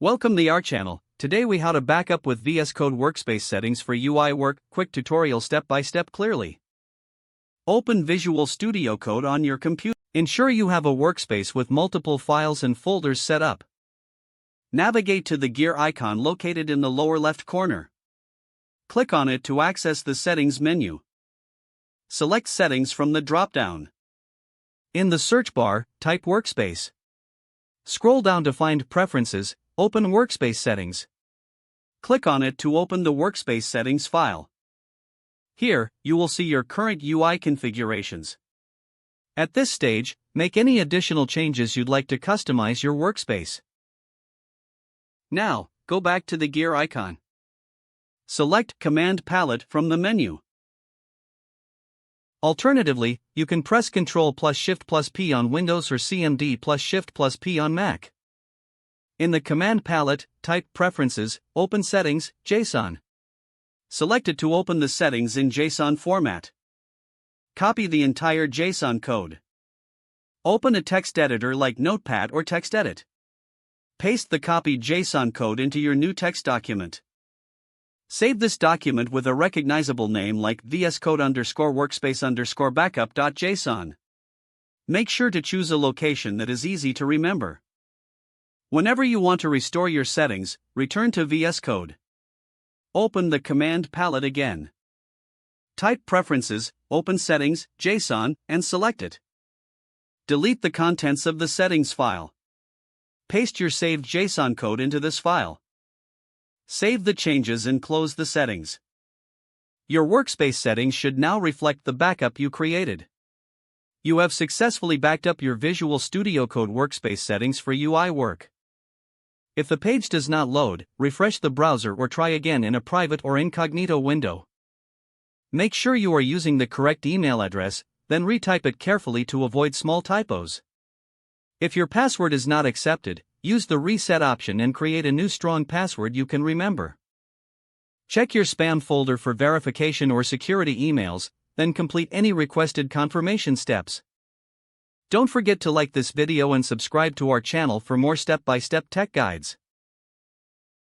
Welcome to our channel. Today we how to back up with VS Code workspace settings for UI work. Quick tutorial step by step clearly. Open Visual Studio Code on your computer. Ensure you have a workspace with multiple files and folders set up. Navigate to the gear icon located in the lower left corner. Click on it to access the settings menu. Select settings from the drop-down. In the search bar, type workspace. Scroll down to find preferences. Open Workspace Settings. Click on it to open the Workspace Settings file. Here, you will see your current UI configurations. At this stage, make any additional changes you'd like to customize your workspace. Now, go back to the gear icon. Select Command Palette from the menu. Alternatively, you can press Ctrl plus Shift plus P on Windows or CMD plus Shift plus P on Mac. In the Command Palette, type Preferences, open Settings, JSON. Select it to open the settings in JSON format. Copy the entire JSON code. Open a text editor like Notepad or TextEdit. Paste the copied JSON code into your new text document. Save this document with a recognizable name like vscode_workspace_backup.json. Make sure to choose a location that is easy to remember. Whenever you want to restore your settings, return to VS Code. Open the Command Palette again. Type Preferences, open Settings, JSON, and select it. Delete the contents of the settings file. Paste your saved JSON code into this file. Save the changes and close the settings. Your workspace settings should now reflect the backup you created. You have successfully backed up your Visual Studio Code workspace settings for UI work. If the page does not load, refresh the browser or try again in a private or incognito window. Make sure you are using the correct email address, then retype it carefully to avoid small typos. If your password is not accepted, use the reset option and create a new strong password you can remember. Check your spam folder for verification or security emails, then complete any requested confirmation steps. Don't forget to like this video and subscribe to our channel for more step-by-step tech guides.